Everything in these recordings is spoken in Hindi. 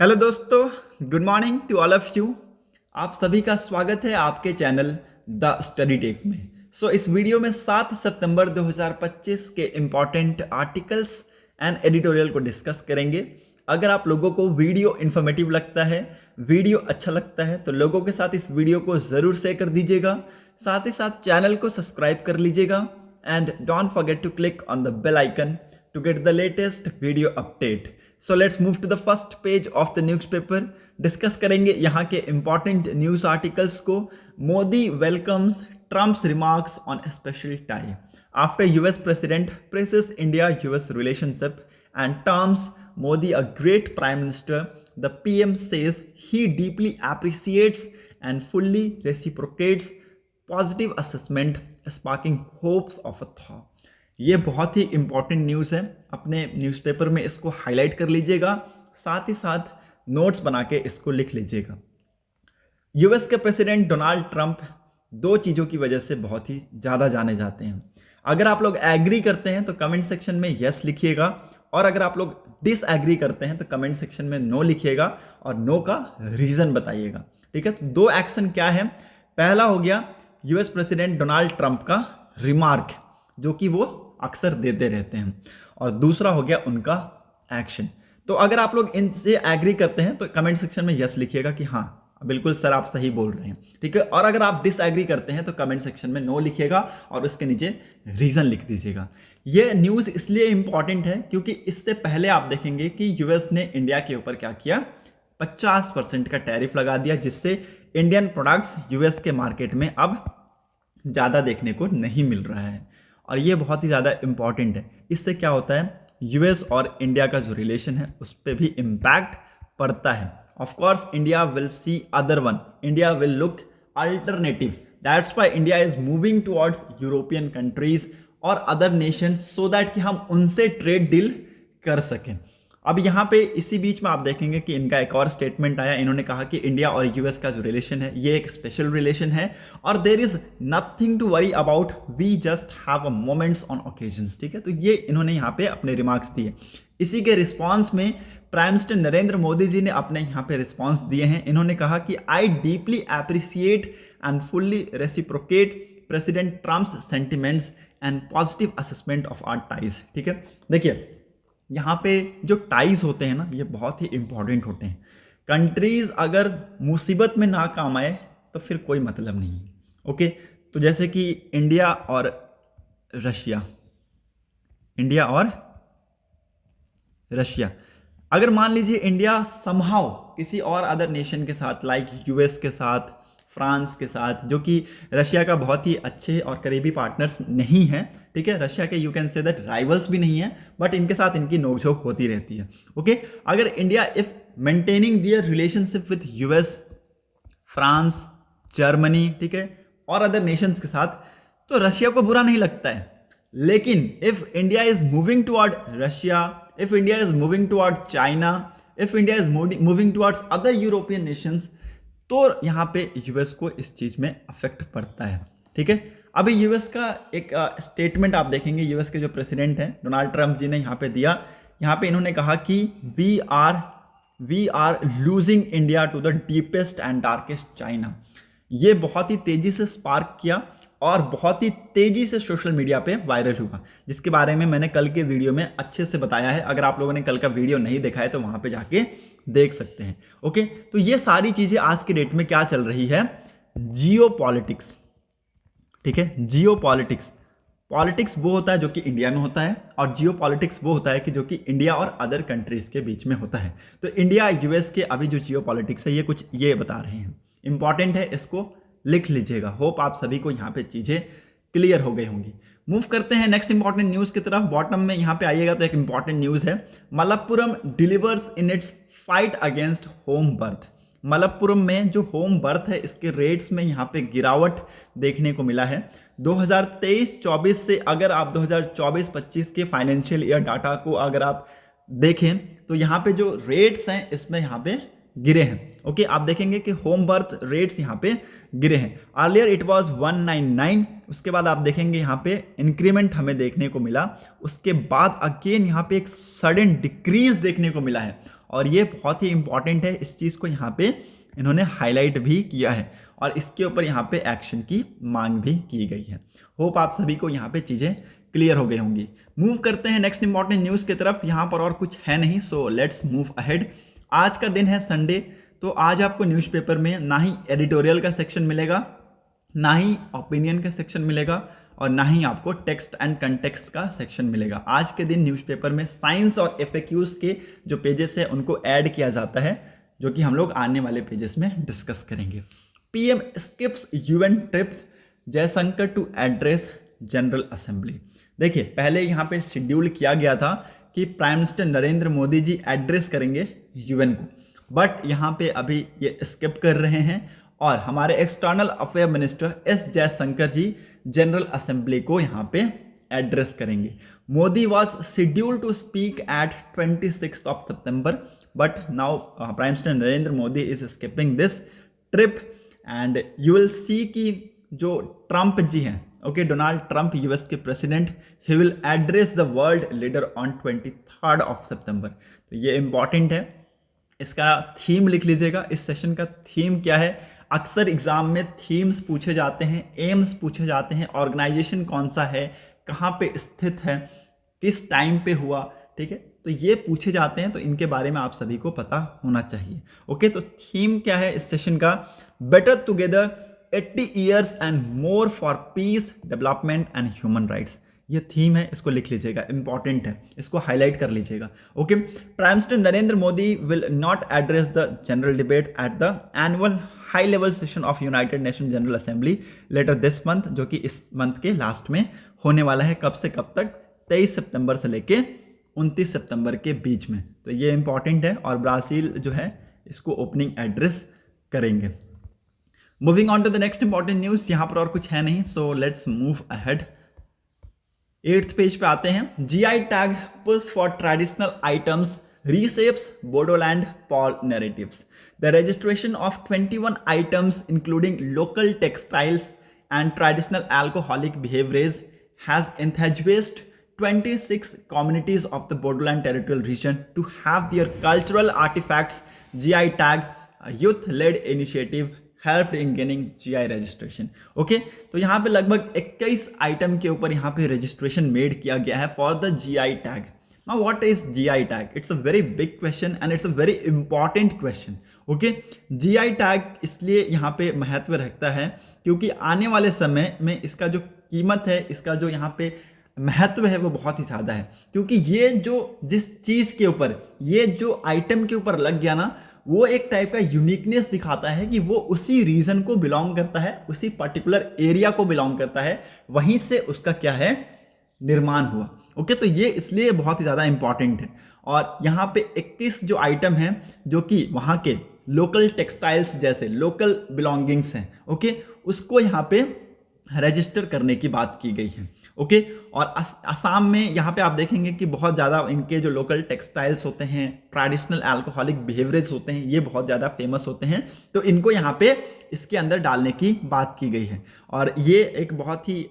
हेलो दोस्तों, good morning to all of you. आप सभी का स्वागत है आपके चैनल द स्टडी टेक में। इस वीडियो में 7 सितंबर 2025 के इम्पॉर्टेंट आर्टिकल्स एंड एडिटोरियल को डिस्कस करेंगे। अगर आप लोगों को वीडियो इन्फॉर्मेटिव लगता है, वीडियो अच्छा लगता है, तो लोगों के साथ इस वीडियो को ज़रूर शेयर कर दीजिएगा। साथ ही साथ चैनल को सब्सक्राइब कर लीजिएगा and don't forget to click on the bell icon to get the latest video update. So let's move to the first page of the newspaper. Discuss करेंगे यहाँ के इंपॉर्टेंट न्यूज आर्टिकल्स को। Modi welcomes Trump's remarks on special tie after US president praises India US relationship and terms Modi a great prime minister. The PM says he deeply appreciates and fully reciprocates positive assessment sparking hopes of a thaw. ये बहुत ही इंपॉर्टेंट न्यूज़ है, अपने न्यूज़पेपर में इसको हाईलाइट कर लीजिएगा, साथ ही साथ नोट्स बना के इसको लिख लीजिएगा। यूएस के प्रेसिडेंट डोनाल्ड ट्रंप दो चीज़ों की वजह से बहुत ही ज़्यादा जाने जाते हैं। अगर आप लोग एग्री करते हैं तो कमेंट सेक्शन में यस लिखिएगा, और अगर आप लोग डिसएग्री करते हैं तो कमेंट सेक्शन में नो लिखिएगा और नो का रीज़न बताइएगा। ठीक है, तो दो एक्शन क्या है। पहला हो गया यूएस प्रेसिडेंट डोनाल्ड ट्रंप का रिमार्क, जो कि वो अक्सर देते रहते हैं, और दूसरा हो गया उनका एक्शन। तो अगर आप लोग इनसे एग्री करते हैं तो कमेंट सेक्शन में यस लिखिएगा कि हाँ बिल्कुल सर आप सही बोल रहे हैं। ठीक है, और अगर आप डिसएग्री करते हैं तो कमेंट सेक्शन में नो लिखिएगा और उसके नीचे रीजन लिख दीजिएगा। ये न्यूज़ इसलिए इंपॉर्टेंट है क्योंकि इससे पहले आप देखेंगे कि यूएस ने इंडिया के ऊपर क्या किया, 50% का टैरिफ लगा दिया, जिससे इंडियन प्रोडक्ट्स यूएस के मार्केट में अब ज़्यादा देखने को नहीं मिल रहा है, और ये बहुत ही ज़्यादा इम्पॉर्टेंट है। इससे क्या होता है, यूएस और इंडिया का जो रिलेशन है उस पर भी इम्पैक्ट पड़ता है। Of course India will see other one, India will look alternative, that's why India is moving towards European countries और अदर नेशन, सो दैट कि हम उनसे ट्रेड डील कर सकें। अब यहाँ पे इसी बीच में आप देखेंगे कि इनका एक और स्टेटमेंट आया। इन्होंने कहा कि इंडिया और यूएस का जो रिलेशन है ये एक स्पेशल रिलेशन है और there is nothing to worry about, we just have a moments on occasions. ठीक है, तो ये इन्होंने यहाँ पे अपने रिमार्क्स दिए। इसी के रिस्पॉन्स में प्राइम मिनिस्टर नरेंद्र मोदी जी ने अपने यहाँ पे रिस्पॉन्स दिए हैं। इन्होंने कहा कि I deeply appreciate and fully reciprocate president Trump's sentiments and positive assessment of our ties. ठीक है, देखिए यहाँ पे जो टाइज होते हैं ना, ये बहुत ही इंपॉर्टेंट होते हैं। कंट्रीज अगर मुसीबत में ना काम आए तो फिर कोई मतलब नहीं है। ओके, तो जैसे कि इंडिया और रशिया, अगर मान लीजिए इंडिया समहाउ किसी और अदर नेशन के साथ, लाइक यूएस के साथ, फ्रांस के साथ, जो कि रशिया का बहुत ही अच्छे और करीबी पार्टनर्स नहीं हैं। ठीक है, रशिया के you can say that rivals भी नहीं है, बट इनके साथ इनकी नोकझोंक होती रहती है। ओके, अगर India if maintaining their relationship with US, France, Germany, ठीक है, और अदर नेशंस के साथ, तो रशिया को बुरा नहीं लगता है। लेकिन if India is moving toward Russia, if India is moving toward China, if India is moving towards other European Nations, तो यहाँ पे यूएस को इस चीज़ में अफेक्ट पड़ता है। ठीक है, अभी यूएस का एक स्टेटमेंट आप देखेंगे, यूएस के जो प्रेसिडेंट हैं डोनाल्ड ट्रंप जी ने यहाँ पे दिया। यहाँ पे इन्होंने कहा कि we are losing India to the deepest and darkest China. ये बहुत ही तेज़ी से स्पार्क किया और बहुत ही तेज़ी से सोशल मीडिया पे वायरल हुआ, जिसके बारे में मैंने कल के वीडियो में अच्छे से बताया है। अगर आप लोगों ने कल का वीडियो नहीं देखा है तो वहाँ पे जाके देख सकते हैं। ओके, तो ये सारी चीज़ें आज के डेट में क्या चल रही है, जियो पॉलिटिक्स। ठीक है, जियो पॉलिटिक्स वो होता है जो कि इंडिया में होता है, और जियो पॉलिटिक्स वो होता है कि जो कि इंडिया और अदर कंट्रीज के बीच में होता है। तो इंडिया यूएस के अभी जो जियो पॉलिटिक्स है ये कुछ ये बता रहे हैं, इंपॉर्टेंट है, इसको लिख लीजिएगा। होप आप सभी को यहाँ पे चीज़ें क्लियर हो गई होंगी। मूव करते हैं नेक्स्ट इंपॉर्टेंट न्यूज़ की तरफ। बॉटम में यहाँ पे आइएगा तो एक इंपॉर्टेंट न्यूज़ है, Malappuram delivers in its fight against whom birth. Malappuram में जो होम बर्थ है इसके रेट्स में यहाँ पे गिरावट देखने को मिला है 2023-24 से। अगर आप 2024-25 के फाइनेंशियल ईयर डाटा को अगर आप देखें तो यहाँ पे जो रेट्स हैं इसमें यहाँ पे गिरे हैं। ओके, आप देखेंगे कि होम बर्थ रेट्स यहाँ पे गिरे हैं। अर्लियर इट वाज 199, उसके बाद आप देखेंगे यहाँ पे इंक्रीमेंट हमें देखने को मिला, उसके बाद अगेन यहाँ पे एक सडन डिक्रीज देखने को मिला है। और ये बहुत ही इंपॉर्टेंट है, इस चीज़ को यहाँ पे इन्होंने हाईलाइट भी किया है और इसके ऊपर यहाँ पे एक्शन की मांग भी की गई है। होप आप सभी को यहाँ पे चीज़ें क्लियर हो गई होंगी। मूव करते हैं नेक्स्ट इंपॉर्टेंट न्यूज़ की तरफ। यहाँ पर और कुछ है नहीं, सो लेट्स मूव अहेड। आज का दिन है संडे, तो आज आपको न्यूज़पेपर में ना ही एडिटोरियल का सेक्शन मिलेगा, ना ही ओपिनियन का सेक्शन मिलेगा और ना ही आपको टेक्स्ट एंड कंटेक्स्ट का सेक्शन मिलेगा। आज के दिन न्यूज़पेपर में साइंस और एफएक्यूज के जो पेजेस है उनको ऐड किया जाता है, जो कि हम लोग आने वाले पेजेस में डिस्कस करेंगे। PM skips UN trips, Jaishankar to address general assembly. देखिए, पहले यहाँ पे शेड्यूल किया गया था कि prime minister Narendra Modi ji address करेंगे यूएन को, बट यहाँ पे अभी ये स्किप कर रहे हैं और हमारे external affair minister S Jaishankar ji general assembly को यहाँ पे एड्रेस करेंगे। Modi was scheduled to speak at 26 of September, but now prime minister Narendra Modi is skipping this trip and you will see कि जो ट्रंप जी हैं, ओके, डोनाल्ड ट्रंप यूएस के president, he will address the world leader on 23 of September. तो ये इंपॉर्टेंट है, इसका थीम लिख लीजिएगा। इस सेशन का थीम क्या है? अक्सर एग्जाम में थीम्स पूछे जाते हैं, एम्स पूछे जाते हैं, ऑर्गेनाइजेशन कौन सा है, कहाँ पे स्थित है, किस टाइम पे हुआ, ठीक है, तो ये पूछे जाते हैं, तो इनके बारे में आप सभी को पता होना चाहिए। ओके, तो थीम क्या है इस सेशन का? Better together 80 years and more for piece, development and human rights. ये थीम है, इसको लिख लीजिएगा, इंपॉर्टेंट है, इसको हाईलाइट कर लीजिएगा। Okay, prime minister Narendra Modi will not address the general debate at the annual high level session of united nation general assembly later this month, जो कि इस मंथ के लास्ट में होने वाला है। कब से कब तक? 23 सितंबर से लेके 29 सितंबर के बीच में। तो ये इंपॉर्टेंट है और ब्राज़ील जो है इसको ओपनिंग एड्रेस करेंगे। Moving on to the next important news, यहाँ पर और कुछ है नहीं, so let's move ahead. 8th page पे आते हैं। GI tag push for traditional items reshapes Bodoland poll narratives. The registration of 21 items including local textiles and traditional alcoholic beverages has enthused 26 communities of the Bodoland territorial region to have their cultural artifacts GI tag. A youth-led initiative helped in gaining GI registration. Okay, तो यहाँ पे लगभग 21 आइटम के ऊपर यहाँ पे रजिस्ट्रेशन मेड किया गया है for the GI tag. Now what is GI tag? It's a very big question and it's a very important question. Okay, GI tag इसलिए यहाँ पे महत्व रखता है क्योंकि आने वाले समय में इसका जो कीमत है, इसका जो यहाँ पे महत्व है वो बहुत ही ज़्यादा है, क्योंकि ये जो जिस चीज़ के ऊपर, ये जो आइटम के ऊपर लग गया ना, वो एक टाइप का यूनिकनेस दिखाता है कि वो उसी रीजन को बिलोंग करता है, उसी पर्टिकुलर एरिया को बिलोंग करता है, वहीं से उसका क्या है, निर्माण हुआ। ओके, तो ये इसलिए बहुत ही ज़्यादा इंपॉर्टेंट है। और यहाँ पे 21 जो आइटम हैं जो कि वहाँ के लोकल टेक्सटाइल्स जैसे लोकल बिलोंगिंग्स हैं, ओके, उसको यहाँ पे रजिस्टर करने की बात की गई है। ओके, और असम में यहाँ पे आप देखेंगे कि बहुत ज़्यादा इनके जो लोकल टेक्सटाइल्स होते हैं, ट्रेडिशनल अल्कोहलिक बिहेवियर्स होते हैं, ये बहुत ज़्यादा फेमस होते हैं, तो इनको यहाँ पे इसके अंदर डालने की बात की गई है। और ये एक बहुत ही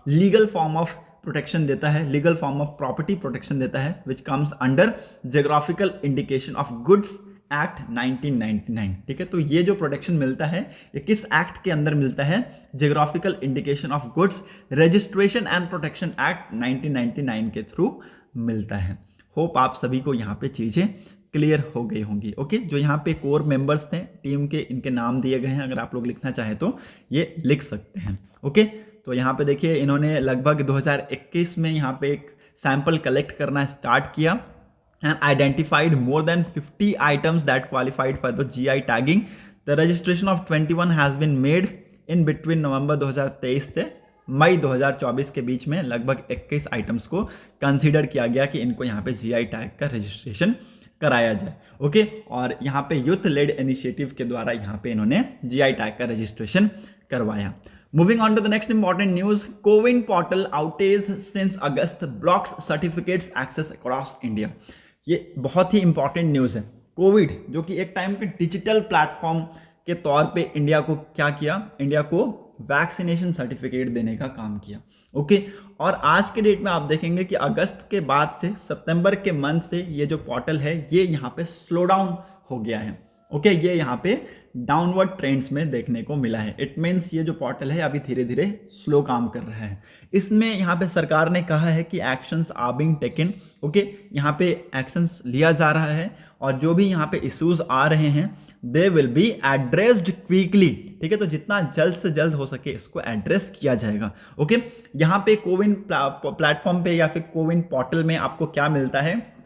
लीगल फॉर्म ऑफ प्रोटेक्शन देता है, legal form of property protection देता है, which comes under geographical indication of goods act 1999। ठीक है, तो ये जो प्रोटेक्शन मिलता है ये किस एक्ट के अंदर मिलता है? Geographical indication of goods registration and protection act 1999 के थ्रू मिलता है। होप आप सभी को यहाँ पे चीज़ें क्लियर हो गई होंगी। ओके, जो यहाँ पे कोर मेंबर्स थे टीम के, इनके नाम दिए गए हैं, अगर आप लोग लिखना चाहें तो ये लिख सकते हैं। ओके, तो यहाँ पे देखिए इन्होंने लगभग 2021 में यहाँ पे एक सैंपल कलेक्ट करना स्टार्ट किया and identified more than 50 items that qualified for the GI tagging. The registration of 21 has been made in between नवंबर 2023 से मई 2024 के बीच में। लगभग 21 आइटम्स को कंसीडर किया गया कि इनको यहाँ पे GI टैग का रजिस्ट्रेशन कराया जाए। ओके, और यहाँ पे यूथ लेड इनिशिएटिव के द्वारा यहाँ पे इन्होंने GI टैग का रजिस्ट्रेशन करवाया। Moving on to the next important news, CoWIN portal outage since August blocks certificates access across India. ये बहुत ही इंपॉर्टेंट न्यूज़ है। कोविड जो कि एक टाइम पे डिजिटल प्लेटफॉर्म के तौर पे इंडिया को क्या किया, इंडिया को वैक्सीनेशन सर्टिफिकेट देने का काम किया। ओके, और आज के डेट में आप देखेंगे कि अगस्त के बाद से सितंबर के मंथ से ये जो पोर्टल है ये यहाँ पे स्लो डाउन हो गया है। ओके, ये यहाँ पे डाउनवर्ड ट्रेंड्स में देखने को मिला है। इट मीन्स ये जो पोर्टल है अभी धीरे धीरे स्लो काम कर रहा है। इसमें यहाँ पे सरकार ने कहा है कि actions are being taken. Okay, यहाँ पे एक्शंस लिया जा रहा है और जो भी यहाँ पे इश्यूज आ रहे हैं they will be addressed quickly. ठीक है, तो जितना जल्द से जल्द हो सके इसको एड्रेस किया जाएगा। ओके, यहाँ पे कोविन प्लेटफॉर्म पे या फिर कोविन पोर्टल में आपको क्या मिलता है,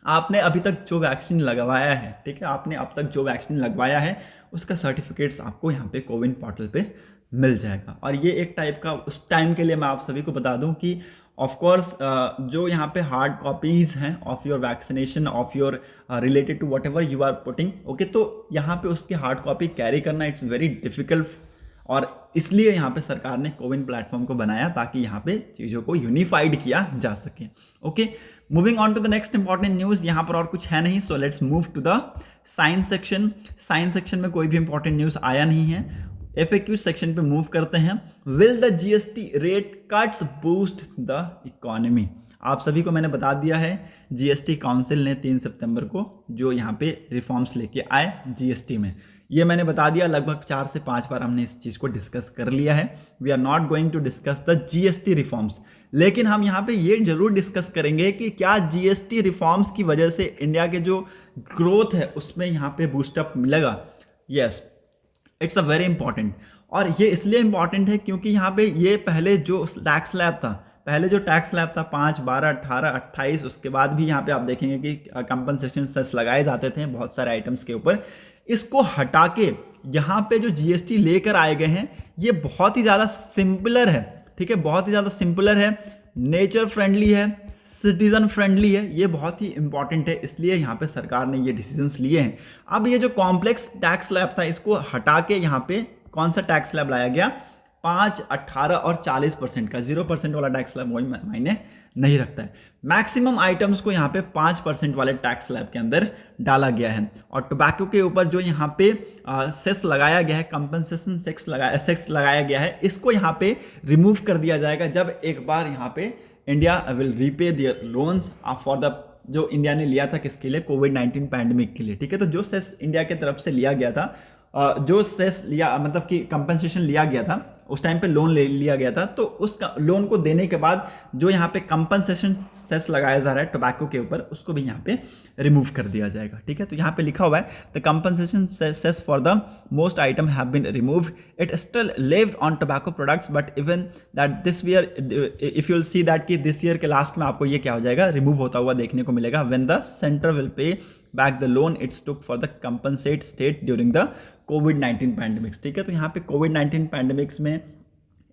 आपने अभी तक जो वैक्सीन लगवाया है, ठीक है, आपने अब तक जो वैक्सीन लगवाया है उसका सर्टिफिकेट्स आपको यहाँ पे कोविन पोर्टल पे मिल जाएगा। और ये एक टाइप का उस टाइम के लिए मैं आप सभी को बता दूं कि ऑफ कोर्स जो यहाँ पे हार्ड कॉपीज हैं of your vaccination of your related to whatever you are putting, okay, तो यहाँ पे उसकी हार्ड कॉपी कैरी करना इट्स वेरी डिफिकल्ट, और इसलिए यहाँ पे सरकार ने कोविन प्लेटफॉर्म को बनाया ताकि यहाँ पे चीज़ों को यूनिफाइड किया जा सके। Okay, moving on to the next important news, यहाँ पर और कुछ है नहीं, so let's move to the science section. Science section में कोई भी इंपॉर्टेंट न्यूज़ आया नहीं है। FAQ सेक्शन पे मूव करते हैं। Will the GST rate cuts boost the economy? आप सभी को मैंने बता दिया है GST काउंसिल ने 3 सितंबर को जो यहाँ पे रिफॉर्म्स लेके आए GST में, ये मैंने बता दिया। लगभग 4 से 5 बार हमने इस चीज़ को डिस्कस कर लिया है। We are not going to discuss the GST reforms, लेकिन हम यहाँ पे ये जरूर डिस्कस करेंगे कि क्या GST रिफॉर्म्स की वजह से इंडिया के जो ग्रोथ है उसमें यहाँ पे बूस्टअप मिलेगा। Yes, it's a very important, और ये इसलिए इंपॉर्टेंट है क्योंकि यहाँ पे ये पहले जो टैक्स स्लैब था, पहले जो टैक्स स्लैब था 5, 12, 18, 28, उसके बाद भी यहाँ पे आप देखेंगे कि कंपनसेशन सेस लगाए जाते थे बहुत सारे आइटम्स के ऊपर। इसको हटा के यहाँ पे जो GST लेकर आए गए हैं ये बहुत ही ज़्यादा सिंपलर है। ठीक है, बहुत ही ज़्यादा सिंपलर है, नेचर फ्रेंडली है, सिटीजन फ्रेंडली है, ये बहुत ही इंपॉर्टेंट है, इसलिए यहाँ पे सरकार ने ये डिसीजंस लिए हैं। अब ये जो कॉम्प्लेक्स टैक्स स्लैब था इसको हटा के यहाँ पे कौन सा टैक्स स्लैब लाया गया, 5, 18 और 40% का 0% वाला टैक्स स्लैब वही मायने नहीं रखता है। मैक्सिमम आइटम्स को यहाँ पे 5% वाले टैक्स स्लैब के अंदर डाला गया है, और टोबैको के ऊपर जो यहाँ पे सेस लगाया गया है, कंपनसेशन सेस लगाया गया है, इसको यहाँ पे रिमूव कर दिया जाएगा जब एक बार यहाँ पे India will repay their loans for the, जो इंडिया ने लिया था किसके लिए, कोविड-19 पैंडेमिक के लिए। ठीक है, तो जो सेस इंडिया की तरफ से लिया गया था, जो सेस लिया मतलब कि कंपनसेशन लिया गया था उस टाइम पे लोन ले लिया गया था, तो उस लोन को देने के बाद जो यहाँ पे कंपनसेशन सेस लगाया जा रहा है टोबैको के ऊपर उसको भी यहाँ पे रिमूव कर दिया जाएगा। ठीक है, तो यहाँ पे लिखा हुआ है the compensation cess for the most item have been removed, it still lived on tobacco products but even that this year, if you will see that कि दिस ईयर के लास्ट में आपको ये क्या हो जाएगा, रिमूव होता हुआ देखने को मिलेगा। When the centre will pay back the loan it's took for the compensate state during the covid pandemics. ठीक है, तो यहाँ पे कोविड-19 पैंडेमिक्स में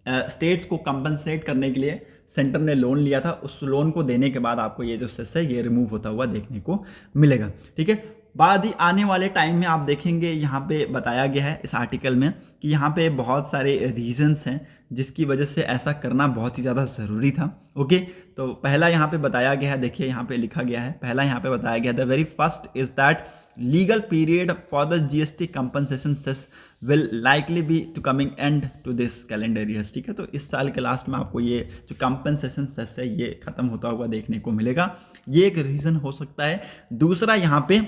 स्टेट्स को कंपनसेट करने के लिए सेंटर ने लोन लिया था, उस लोन को देने के बाद आपको ये जो सेस है ये रिमूव होता हुआ देखने को मिलेगा। ठीक है, बाद ही आने वाले टाइम में आप देखेंगे यहाँ पे बताया गया है इस आर्टिकल में कि यहाँ पे बहुत सारे रीजंस हैं जिसकी वजह से ऐसा करना बहुत ही ज़्यादा ज़रूरी था। ओके, तो पहला यहाँ पे बताया गया है, देखिए यहाँ पे लिखा गया है, पहला यहाँ पे बताया गया the very first is that legal period for the GST compensation cess will likely be to coming end to this calendar years. ठीक है, तो इस साल के लास्ट में आपको ये जो कंपनसेशन सेस है ये खत्म होता हुआ देखने को मिलेगा, ये एक रीज़न हो सकता है। दूसरा यहाँ पे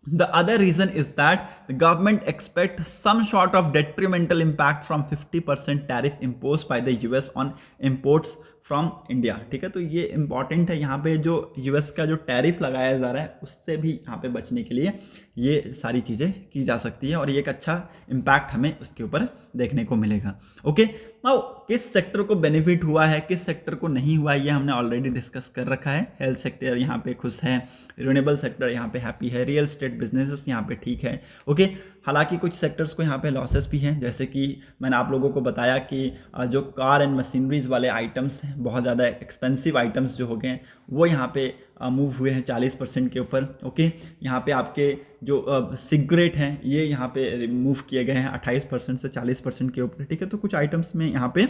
the other reason is that the government expect some sort of detrimental impact from 50% tariff imposed by the US on imports from India. ठीक है, तो ये इंपॉर्टेंट है, यहाँ पे जो US का जो टैरिफ लगाया जा रहा है उससे भी यहाँ पे बचने के लिए ये सारी चीज़ें की जा सकती है और ये एक अच्छा इम्पैक्ट हमें उसके ऊपर देखने को मिलेगा। ओके, नाउ किस सेक्टर को बेनिफिट हुआ है, किस सेक्टर को नहीं हुआ है, ये हमने ऑलरेडी डिस्कस कर रखा है। हेल्थ सेक्टर यहाँ पे खुश है, रिन्यूएबल सेक्टर यहाँ पे हैप्पी है, रियल एस्टेट बिजनेसेस यहाँ पे ठीक है। ओके, हालांकि कुछ सेक्टर्स को यहाँ पे लॉसेस भी हैं, जैसे कि मैंने आप लोगों को बताया कि जो कार एंड मशीनरीज वाले आइटम्स हैं, बहुत ज़्यादा एक्सपेंसिव आइटम्स जो हो गए हैं वो यहाँ पे मूव हुए हैं 40% के ऊपर। ओके, यहाँ पे आपके जो सिगरेट हैं ये यहाँ पे मूव किए गए हैं 28% से 40% के ऊपर। ठीक है, तो कुछ आइटम्स में यहाँ पे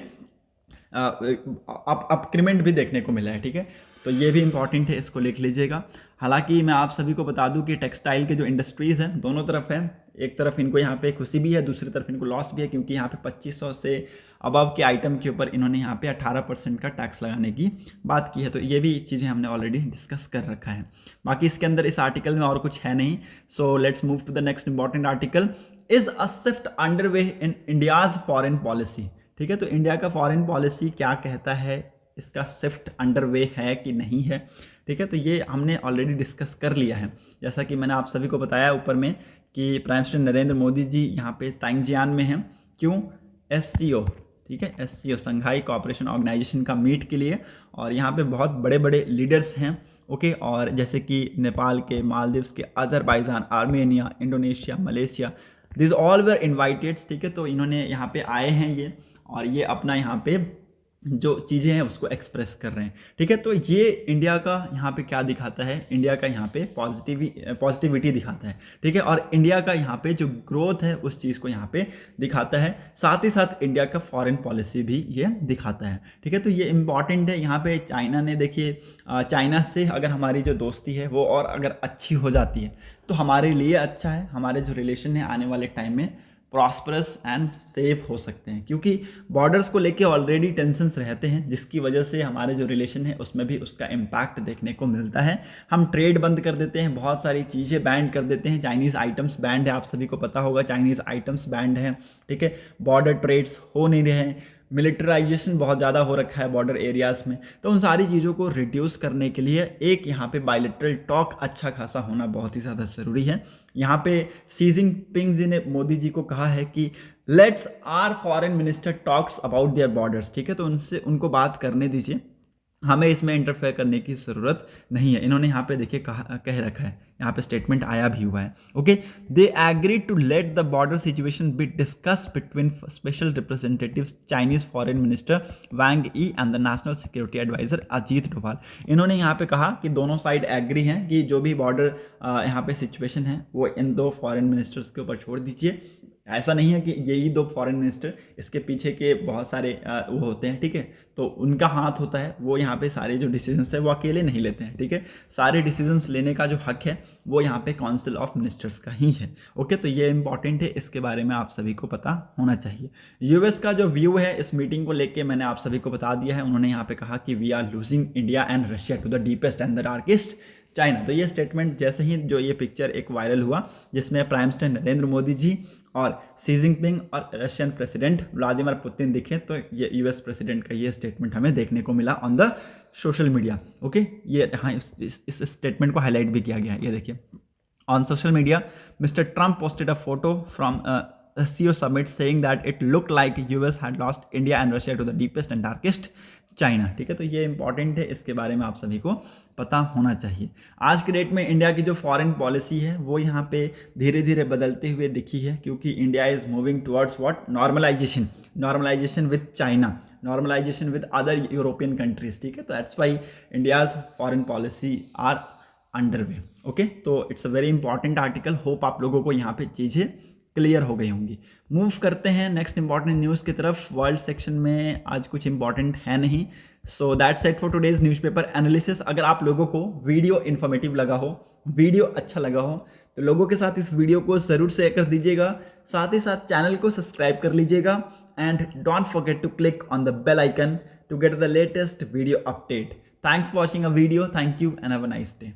अपक्रीमेंट भी देखने को मिला है। ठीक है, तो ये भी इंपॉर्टेंट है, इसको लिख लीजिएगा। हालांकि मैं आप सभी को बता दूं कि टेक्सटाइल के जो इंडस्ट्रीज़ हैं दोनों तरफ हैं, एक तरफ इनको यहाँ पे खुशी भी है, दूसरी तरफ इनको लॉस भी है, क्योंकि यहाँ पे 2500 से अबव के आइटम के ऊपर इन्होंने यहाँ पे 18% का टैक्स लगाने की बात की है। तो ये भी चीज़ें हमने ऑलरेडी डिस्कस कर रखा है। बाकी इसके अंदर इस आर्टिकल में और कुछ है नहीं। So let's move to the next important article. Is a shift underway in India's foreign policy. ठीक है, तो इंडिया का फॉरेन पॉलिसी क्या कहता है, इसका शिफ्ट अंडरवे है कि नहीं है। ठीक है, तो ये हमने ऑलरेडी डिस्कस कर लिया है। जैसा कि मैंने आप सभी को बताया ऊपर में कि प्राइम मिनिस्टर नरेंद्र मोदी जी यहाँ पे तांगजियान में हैं। क्यों? SCO, ठीक है, SCO संघाई कोऑपरेशन ऑर्गेनाइजेशन का मीट के लिए, और यहाँ पे बहुत बड़े बड़े लीडर्स हैं। ओके, और जैसे कि नेपाल के, मालदीव्स के, Azerbaijan, Armenia, Indonesia, Malaysia, this all were invited. ठीक है, तो इन्होंने यहाँ पे आए हैं ये, और ये अपना यहाँ पे जो चीज़ें हैं उसको एक्सप्रेस कर रहे हैं। ठीक है, तो ये इंडिया का यहाँ पे क्या दिखाता है, इंडिया का यहाँ पे पॉजिटिविटी दिखाता है। ठीक है, और इंडिया का यहाँ पे जो ग्रोथ है उस चीज़ को यहाँ पे दिखाता है, साथ ही साथ इंडिया का फॉरेन पॉलिसी भी ये दिखाता है। ठीक है, तो ये इम्पॉर्टेंट है। यहाँ पे चाइना ने, देखिए, चाइना से अगर हमारी जो दोस्ती है वो और अगर अच्छी हो जाती है तो हमारे लिए अच्छा है, हमारे जो रिलेशन है आने वाले टाइम में प्रॉस्परस एंड सेफ हो सकते हैं, क्योंकि बॉर्डर्स को लेके ऑलरेडी टेंशन्स रहते हैं, जिसकी वजह से हमारे जो रिलेशन है उसमें भी उसका इम्पैक्ट देखने को मिलता है। हम ट्रेड बंद कर देते हैं, बहुत सारी चीज़ें बैंड कर देते हैं, चाइनीज़ आइटम्स बैंड है, आप सभी को पता होगा चाइनीज़ आइटम्स बैंड है। ठीक है, बॉर्डर ट्रेड्स हो नहीं रहे हैं, मिलिटराइजेशन बहुत ज़्यादा हो रखा है बॉर्डर एरियाज़ में। तो उन सारी चीज़ों को रिड्यूस करने के लिए एक यहाँ पे बायलैटरल टॉक अच्छा खासा होना बहुत ही ज़्यादा ज़रूरी है। यहाँ पे शी जिनपिंग जी ने मोदी जी को कहा है कि let's are foreign minister talks about their borders. ठीक है, तो उनको बात करने दीजिए, हमें इसमें इंटरफेयर करने की ज़रूरत नहीं है। इन्होंने यहाँ पे देखिए कह रखा है, यहाँ पे स्टेटमेंट आया भी हुआ है। Okay, they agree to let the border situation be discuss between special representative Chinese foreign minister Wang Yi and the national security adviser Ajit Doval. इन्होंने यहाँ पे कहा कि दोनों साइड एग्री हैं कि जो भी बॉर्डर यहाँ पे सिचुएशन है वो इन दो फॉरेन मिनिस्टर्स के ऊपर छोड़ दीजिए। ऐसा नहीं है कि यही दो फॉरेन मिनिस्टर, इसके पीछे के बहुत सारे वो होते हैं। ठीक है, तो उनका हाथ होता है, वो यहाँ पे सारे जो डिसीजंस है वो अकेले नहीं लेते हैं। ठीक है, सारे डिसीजंस लेने का जो हक है वो यहाँ पे काउंसिल ऑफ मिनिस्टर्स का ही है। ओके, तो ये इंपॉर्टेंट है, इसके बारे में आप सभी को पता होना चाहिए। यूएस का जो व्यू है इस मीटिंग को लेके मैंने आप सभी को बता दिया है। उन्होंने यहाँ पे कहा कि we are losing India and Russia to the deepest and the darkest China. तो ये स्टेटमेंट जैसे ही जो ये पिक्चर एक वायरल हुआ जिसमें प्राइम मिनिस्टर नरेंद्र मोदी जी और शी जिनपिंग और रशियन प्रेसिडेंट व्लादिमीर पुतिन दिखे, तो ये यूएस प्रेसिडेंट का ये स्टेटमेंट हमें देखने को मिला on the social media. Okay, ये हाँ, इस स्टेटमेंट को हाईलाइट भी किया गया है। ये देखिए, on social media mister Trump posted a photo from SCO summit saying that it looked like US had lost India and Russia to the deepest and darkest China. ठीक है, तो ये इंपॉर्टेंट है, इसके बारे में आप सभी को पता होना चाहिए। आज के डेट में इंडिया की जो फॉरेन पॉलिसी है वो यहाँ पे धीरे धीरे बदलते हुए दिखी है, क्योंकि India is moving towards what, normalisation with China, normalisation with other European countries. ठीक है, तो that's why India's foreign policy are underway. Okay, तो it's a very important article. Hope आप लोगों को यहाँ पे चीज़ें क्लियर हो गई होंगी। मूव करते हैं नेक्स्ट इंपॉर्टेंट न्यूज़ की तरफ। वर्ल्ड सेक्शन में आज कुछ इंपॉर्टेंट है नहीं। So that's it for today's newspaper analysis. अगर आप लोगों को वीडियो इन्फॉर्मेटिव लगा हो, वीडियो अच्छा लगा हो, तो लोगों के साथ इस वीडियो को ज़रूर शेयर कर दीजिएगा, साथ ही साथ चैनल को सब्सक्राइब कर लीजिएगा and don't forget to click on the bell icon to get the latest video update. Thanks for watching a video, thank you and have a nice day.